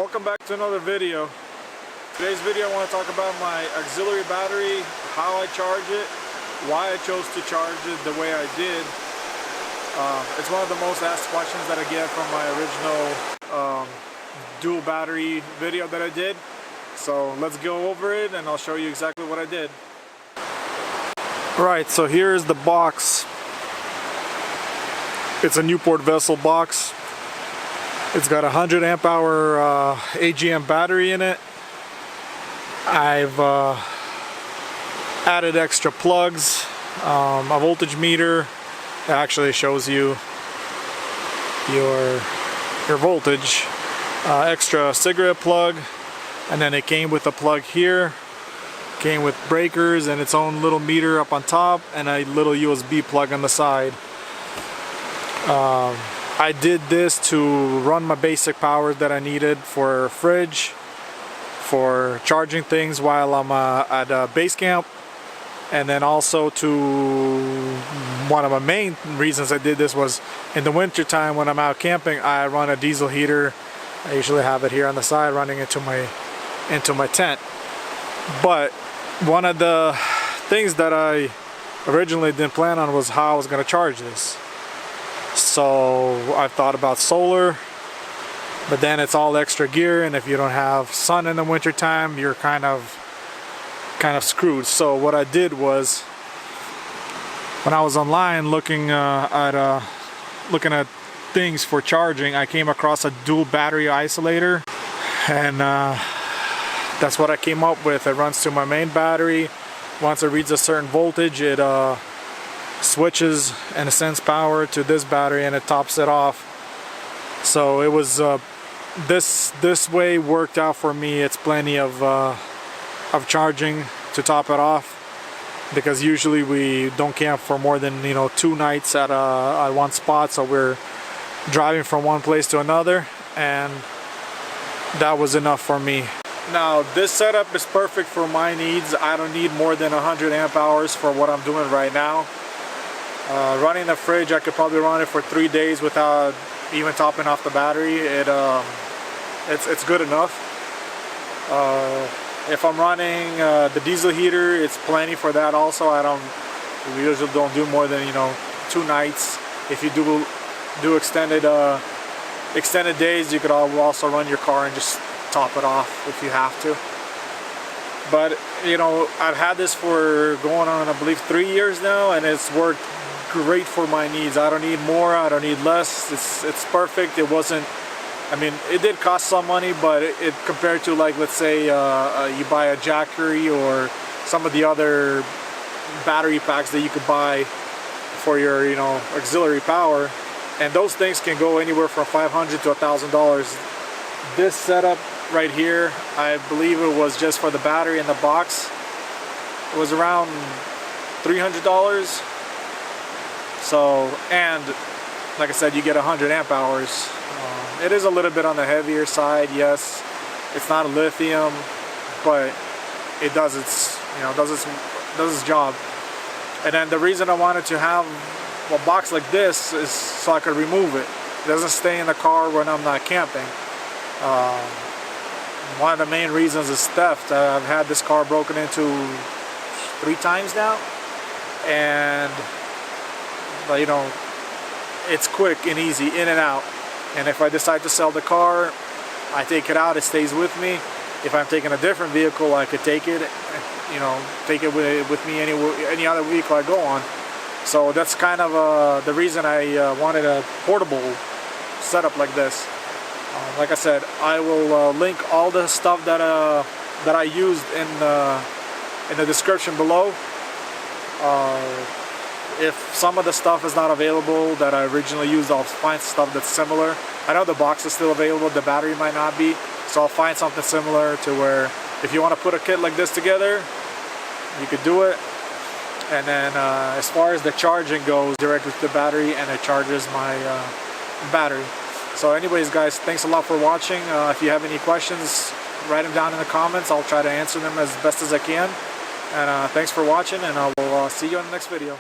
Welcome back to another video. Today's video I want to talk about my auxiliary battery, how I charge it, why I chose to charge it the way I did. It's one of the most asked questions that I get from my original dual battery video that I did. So let's go over it and I'll show you exactly what I did. Alright, so here's the box. It's a Newport Vessel box. It's got a 100 amp hour AGM battery in it. I've added extra plugs, a voltage meter that actually shows you your voltage, extra cigarette plug, and then it came with a plug here, came with breakers and its own little meter up on top, and a little USB plug on the side. I did this to run my basic power that I needed for fridge, for charging things while I'm at base camp, and then also to one of my main reasons I did this was in the winter time when I'm out camping. I run a diesel heater. I usually have it here on the side running into my tent. But one of the things that I originally didn't plan on was how I was going to charge this. So I've thought about solar, but then it's all extra gear, and if you don't have sun in the winter time, you're kind of screwed. So what I did was, when I was online looking at things for charging, I came across a dual battery isolator, and that's what I came up with. It runs to my main battery. Once it reads a certain voltage, it switches and sends power to this battery and it tops it off. So it was this way worked out for me. It's plenty of charging to top it off, because usually we don't camp for more than 2 nights at one spot, so we're driving from one place to another, and that was enough for me. Now this setup is perfect for my needs. I don't need more than 100 amp hours for what I'm doing right now. Running the fridge, I could probably run it for 3 days without even topping off the battery. It's good enough. If I'm running the diesel heater, it's plenty for that also. We usually don't do more than 2 nights. If you do extended days, you could also run your car and just top it off if you have to. But I've had this for going on, I believe, 3 years now, and it's worked great for my needs. I don't need more, I don't need less. It's perfect. It wasn't, I mean, it did cost some money, but it compared to, like, let's say you buy a Jackery or some of the other battery packs that you could buy for your auxiliary power, and those things can go anywhere from $500 to $1,000. This setup right here, I believe it was just for the battery in the box, it was around $300. So, and like I said, you get 100 amp hours. It is a little bit on the heavier side, yes. It's not a lithium, but it does its job. And then the reason I wanted to have a box like this is so I could remove it. It doesn't stay in the car when I'm not camping. One of the main reasons is theft. I've had this car broken into 3 times now, and it's quick and easy in and out. And if I decide to sell the car, I take it out, it stays with me. If I'm taking a different vehicle, I could take it, take it with me any other vehicle I go on. So that's kind of the reason I wanted a portable setup like this. Like I said, I will link all the stuff that I used in the description below. If some of the stuff is not available that I originally used, I'll find stuff that's similar. I know the box is still available, the battery might not be, so I'll find something similar to where if you want to put a kit like this together, you could do it. And then as far as the charging goes, direct with the battery, and it charges my battery. So anyways, guys, thanks a lot for watching. If you have any questions, write them down in the comments. I'll try to answer them as best as I can. And thanks for watching, and I will see you in the next video.